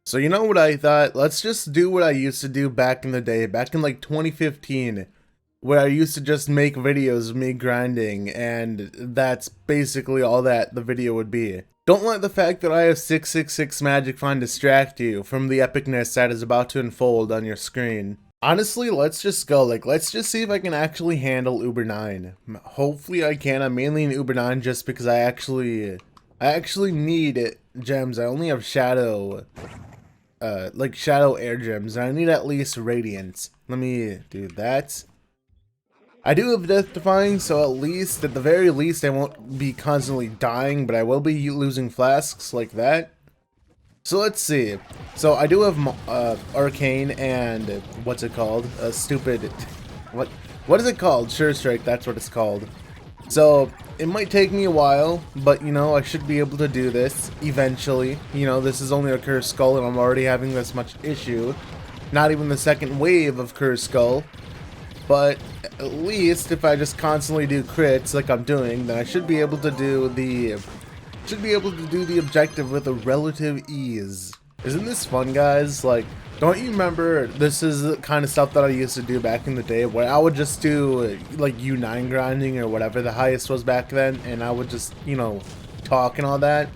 So you know what I thought? Let's just do what I used to do back in the day, back in like 2015, where I used to just make videos of me grinding, and that's basically all that the video would be. Don't let the fact that I have 666 Magic Find distract you from the epicness that is about to unfold on your screen. Honestly, let's just go. Let's just see if I can actually handle Uber 9. Hopefully I can. I'm mainly in Uber 9 just because I actually need gems. I only have Shadow Shadow Air Gems, and I need at least Radiance. Let me do that. I do have Death Defying, so at the very least, I won't be constantly dying, but I will be losing flasks like that. So let's see. So I do have Arcane and what's it called? What is it called? Sure Strike, that's what it's called. So it might take me a while, but you know, I should be able to do this eventually. You know, this is only a Cursed Skull and I'm already having this much issue. Not even the second wave of Cursed Skull. But at least if I just constantly do crits like I'm doing, then I should be able to do the objective with a relative ease. Isn't this fun, guys? Like, don't you remember, this is the kind of stuff that I used to do back in the day, where I would just do like U9 grinding or whatever the highest was back then, and I would just, you know, talk and all that.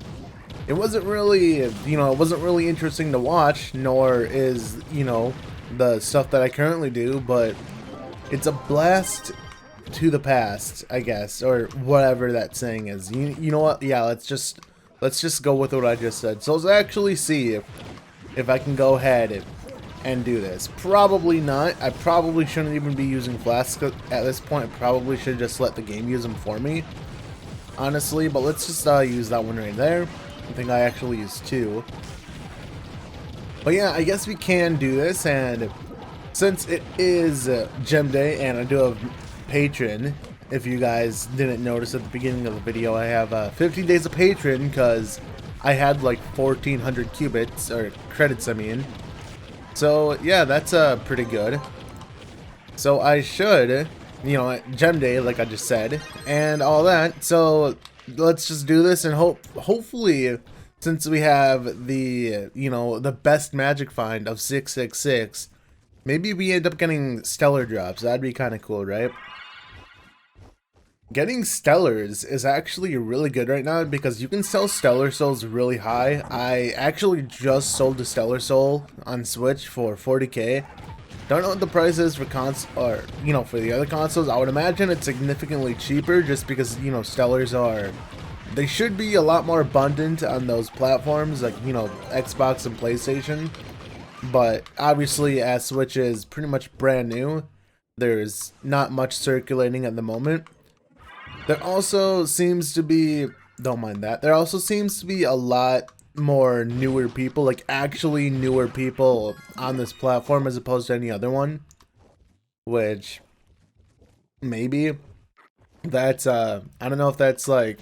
It wasn't really, you know, it wasn't really interesting to watch, nor is, you know, the stuff that I currently do, but it's a blast to the past, I guess, or whatever that saying is. You know what? Yeah, let's just go with what I just said. So let's actually see if I can go ahead and do this. Probably not. I probably shouldn't even be using flasks at this point. I probably should just let the game use them for me, honestly. But let's just use that one right there. I think I actually used two. But yeah, I guess we can do this, and since it is Gem Day and I do have Patron, if you guys didn't notice at the beginning of the video, I have 15 days of Patron because I had like 1,400 cubits, or credits I mean. So yeah, that's pretty good. So I should, you know, Gem Day like I just said, and all that. So let's just do this and hopefully, since we have the, you know, the best magic find of 666, maybe we end up getting stellar drops. That'd be kind of cool, right? Getting stellars is actually really good right now because you can sell stellar souls really high. I actually just sold a stellar soul on Switch for 40k. Don't know what the price is for or you know, for the other consoles. I would imagine it's significantly cheaper just because, you know, stellars they should be a lot more abundant on those platforms like, you know, Xbox and PlayStation. But obviously, as Switch is pretty much brand new, there's not much circulating at the moment. There also seems to be, don't mind that, there also seems to be a lot more newer people, like actually newer people on this platform as opposed to any other one. Which, maybe, that's, I don't know if that's like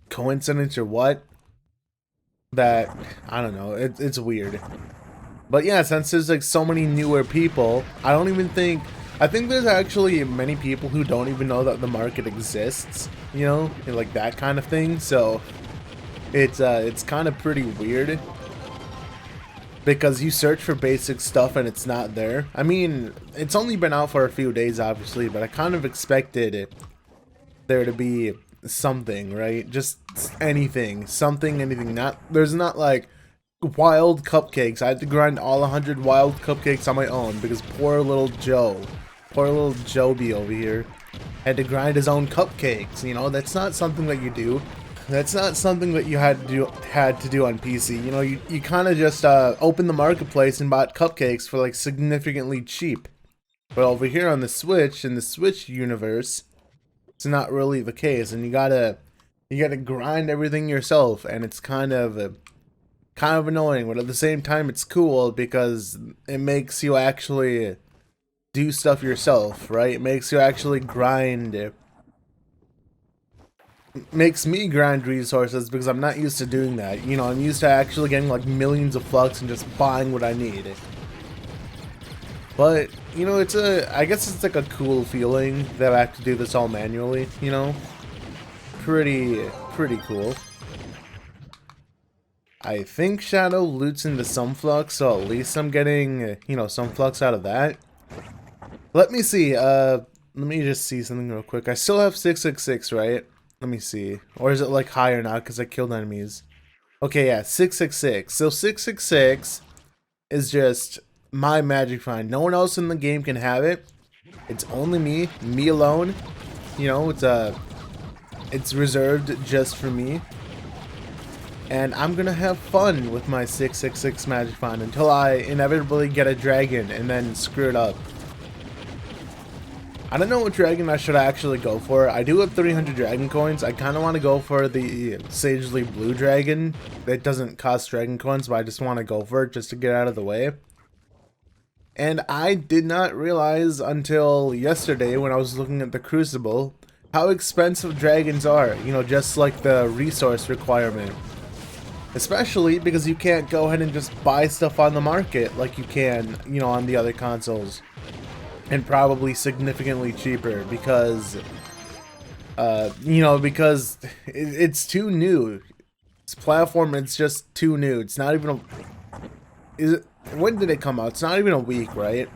coincidence or what. That, I don't know, it's weird. But yeah, since there's like so many newer people, I think there's actually many people who don't even know that the market exists, you know, and like that kind of thing. So it's kind of pretty weird because you search for basic stuff and it's not there. I mean, it's only been out for a few days, obviously, but I kind of expected there to be something, right? Just anything. There's not like wild cupcakes. I had to grind all 100 wild cupcakes on my own because poor little Joby over here had to grind his own cupcakes. You know, that's not something that you do. That's not something that you had to do on PC. You know, you kind of just opened the marketplace and bought cupcakes for like significantly cheap. But over here on the Switch, in the Switch universe, it's not really the case, and you gotta grind everything yourself, and it's kind of annoying, but at the same time it's cool because it makes you actually do stuff yourself, right? It makes you actually grind. It makes me grind resources because I'm not used to doing that. You know, I'm used to actually getting like millions of flux and just buying what I need. But, you know, I guess it's like a cool feeling that I have to do this all manually, you know? Pretty cool. I think Shadow loots into some flux, so at least I'm getting, you know, some flux out of that. Let me see, let me just see something real quick. I still have 666, right? Let me see. Or is it like higher now because I killed enemies? Okay, yeah, 666. So 666 is just my magic find. No one else in the game can have it. It's only me alone. You know, it's reserved just for me. And I'm gonna have fun with my 666 magic find until I inevitably get a dragon and then screw it up. I don't know what dragon I should actually go for. I do have 300 dragon coins. I kind of want to go for the Sagely Blue dragon. It doesn't cost dragon coins, but I just want to go for it just to get out of the way. And I did not realize until yesterday when I was looking at the Crucible how expensive dragons are. You know, just like the resource requirement. Especially because you can't go ahead and just buy stuff on the market like you can, you know, on the other consoles. And probably significantly cheaper because, you know, because it's too new. This platform, it's just too new. It's not even a... Is it... When did it come out? It's not even a week, right?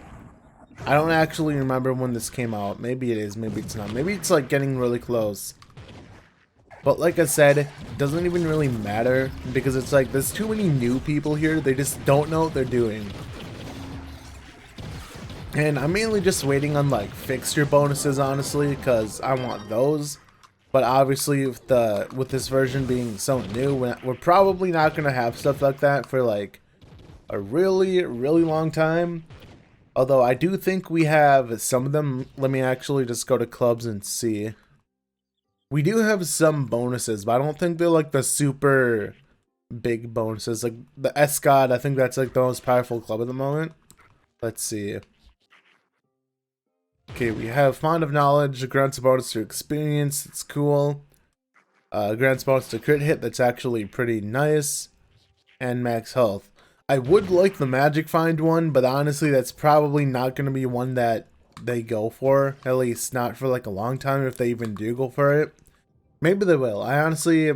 I don't actually remember when this came out. Maybe it is, maybe it's not. Maybe it's like getting really close. But like I said, it doesn't even really matter because it's like there's too many new people here. They just don't know what they're doing. And I'm mainly just waiting on like fixture bonuses, honestly, because I want those. But obviously with this version being so new, we're probably not going to have stuff like that for like a really long time. Although I do think we have some of them. Let me actually just go to clubs and see. We do have some bonuses, but I don't think they're like the super big bonuses. Like the S-God, I think that's like the most powerful club at the moment. Let's see. Okay, we have Fond of Knowledge, grants a bonus to experience, it's cool. Grants bonus to crit hit, that's actually pretty nice. And max health. I would like the Magic Find one, but honestly that's probably not going to be one that they go for. At least not for like a long time if they even do go for it. Maybe they will. I honestly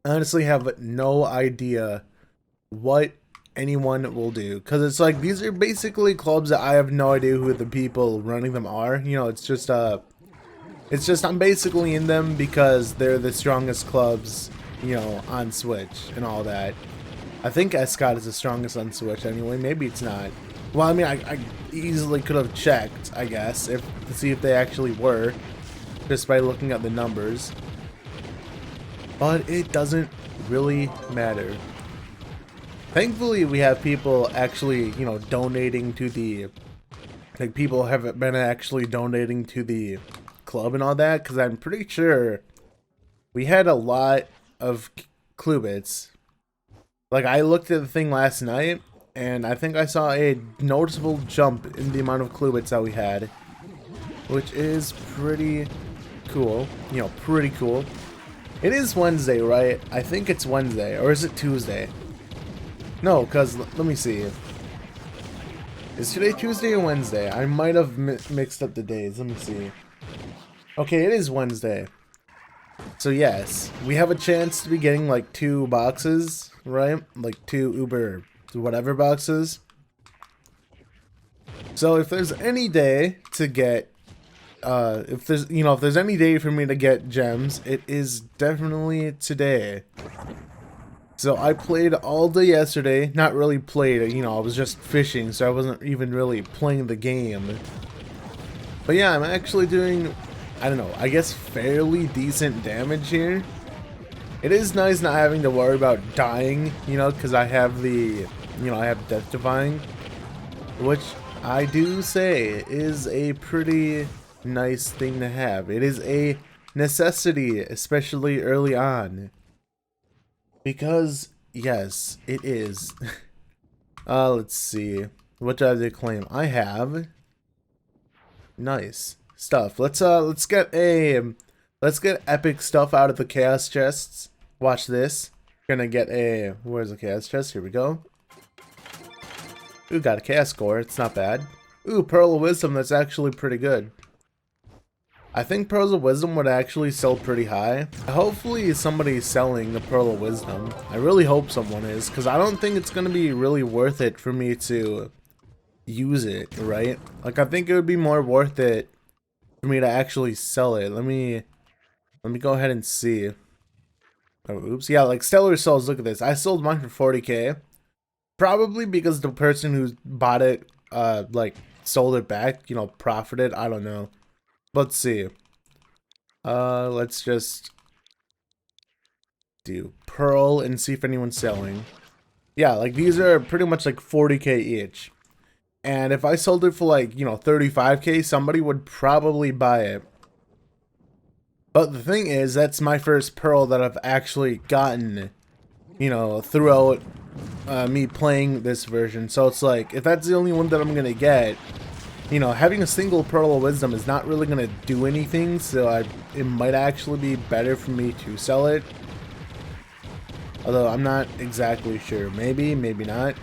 have no idea what anyone will do, because it's like these are basically clubs that I have no idea who the people running them are. You know, it's just I'm basically in them because they're the strongest clubs, you know, on Switch and all that. I think S-God is the strongest on Switch anyway. Maybe it's not. Well, I mean, I easily could have checked, I guess, to see if they actually were, just by looking at the numbers. But it doesn't really matter. Thankfully, we have people actually, you know, donating to the... Like, people have been actually donating to the club and all that, because I'm pretty sure we had a lot of clue bits. Like, I looked at the thing last night, and I think I saw a noticeable jump in the amount of clue bits that we had, which is pretty cool. You know, pretty cool. It is Wednesday, right? I think it's Wednesday, or is it Tuesday? No, because, let me see. Is today Tuesday or Wednesday? I might have mixed up the days. Let me see. Okay, it is Wednesday. So yes, we have a chance to be getting like 2 boxes, right? Like 2 Uber whatever boxes. So if there's any day to get, if there's any day for me to get gems, it is definitely today. So I played all day yesterday. Not really played, you know, I was just fishing, so I wasn't even really playing the game. But yeah, I'm actually doing, I don't know, I guess fairly decent damage here. It is nice not having to worry about dying, you know, because I have the, you know, I have Death Defying, which I do say is a pretty nice thing to have. It is a necessity, especially early on. Because, yes, it is. Let's see. What do I have to claim? I have nice stuff. Let's get epic stuff out of the chaos chests. Watch this. Gonna get a, where's the chaos chest? Here we go. Ooh, got a chaos core. It's not bad. Ooh, Pearl of Wisdom. That's actually pretty good. I think Pearls of Wisdom would actually sell pretty high. Hopefully somebody's selling the Pearl of Wisdom. I really hope someone is, because I don't think it's going to be really worth it for me to use it, right? Like, I think it would be more worth it for me to actually sell it. Let me go ahead and see. Oh, oops. Yeah, like Stellar Souls, look at this. I sold mine for 40k. Probably because the person who bought it, like, sold it back, you know, profited. I don't know. Let's see. Let's just do Pearl and see if anyone's selling. Yeah, like these are pretty much like 40k each. And if I sold it for like, you know, 35k, somebody would probably buy it. But the thing is, that's my first Pearl that I've actually gotten, you know, throughout me playing this version. So it's like, if that's the only one that I'm gonna get, you know, having a single Pearl of Wisdom is not really gonna do anything. So it might actually be better for me to sell it. Although I'm not exactly sure. Maybe, maybe not.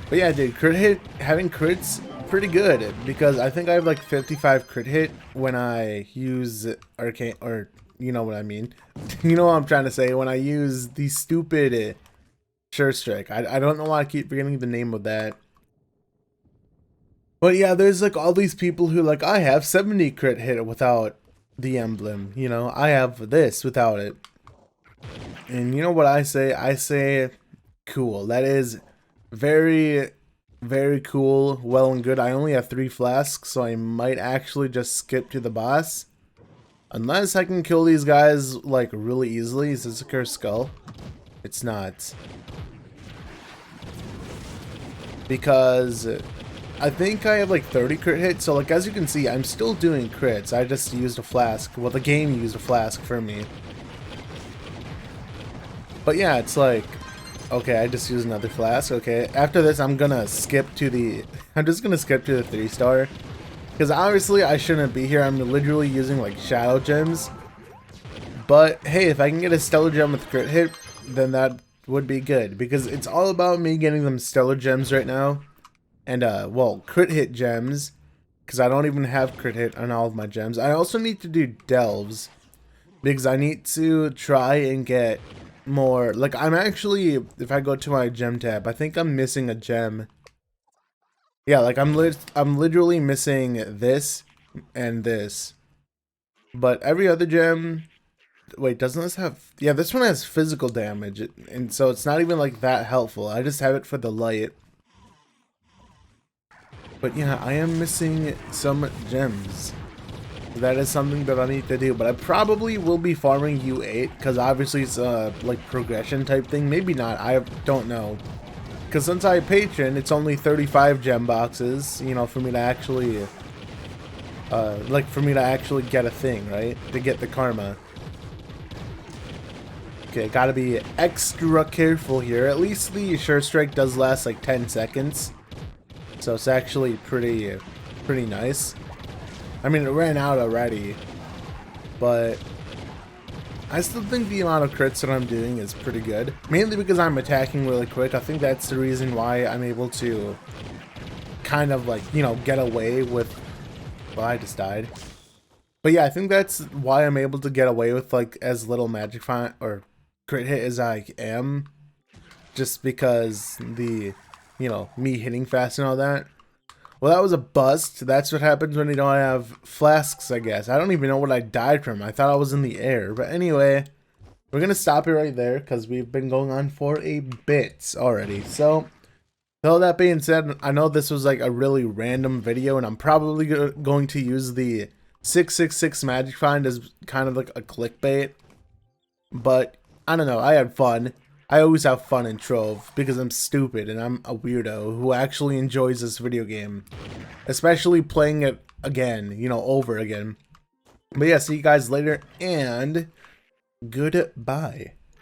But yeah, dude, crit hit, having crits, pretty good. Because I think I have like 55 crit hit when I use Arcane, or you know what I mean. You know what I'm trying to say, when I use the stupid Sure Strike. I don't know why I keep forgetting the name of that. But yeah, there's like all these people who like, I have 70 crit hit without the emblem, you know, I have this without it. And you know what I say? I say, cool. That is very, very cool, well and good. I only have 3 flasks, so I might actually just skip to the boss. Unless I can kill these guys, like, really easily. Is this a cursed skull? It's not. Because I think I have like 30 crit hits, so like as you can see, I'm still doing crits. I just used a flask. Well, the game used a flask for me. But yeah, it's like, okay, I just used another flask. Okay, after this, I'm gonna skip to the, I'm just gonna skip to the 3-star. Because obviously I shouldn't be here. I'm literally using like shadow gems. But hey, if I can get a stellar gem with crit hit, then that would be good. Because it's all about me getting them stellar gems right now. And, well, crit hit gems, because I don't even have crit hit on all of my gems. I also need to do delves, because I need to try and get more, like, I'm actually, if I go to my gem tab, I think I'm missing a gem. Yeah, like, I'm literally missing this and this. But every other gem, wait, doesn't this have, yeah, this one has physical damage, and so it's not even, like, that helpful. I just have it for the light. But yeah, I am missing some gems. That is something that I need to do. But I probably will be farming U8, because obviously it's a like progression type thing. Maybe not. I don't know. Because since I patron, it's only 35 gem boxes, you know, for me to actually, like for me to actually get a thing, right? To get the karma. Okay, gotta be extra careful here. At least the Sure Strike does last like 10 seconds. So it's actually pretty nice. I mean, it ran out already, but I still think the amount of crits that I'm doing is pretty good. Mainly because I'm attacking really quick. I think that's the reason why I'm able to kind of like, you know, get away with... Well, I just died. But yeah, I think that's why I'm able to get away with like as little magic find or crit hit as I am. Just because the... you know, me hitting fast and all that. Well, that was a bust. That's what happens when you don't have flasks, I guess. I don't even know what I died from. I thought I was in the air. But anyway, we're going to stop it right there because we've been going on for a bit already. So, with all that being said, I know this was like a really random video, and I'm probably going to use the 666 magic find as kind of like a clickbait. But, I don't know. I had fun. I always have fun in Trove because I'm stupid and I'm a weirdo who actually enjoys this video game. Especially playing it again, you know, over again. But yeah, see you guys later and goodbye.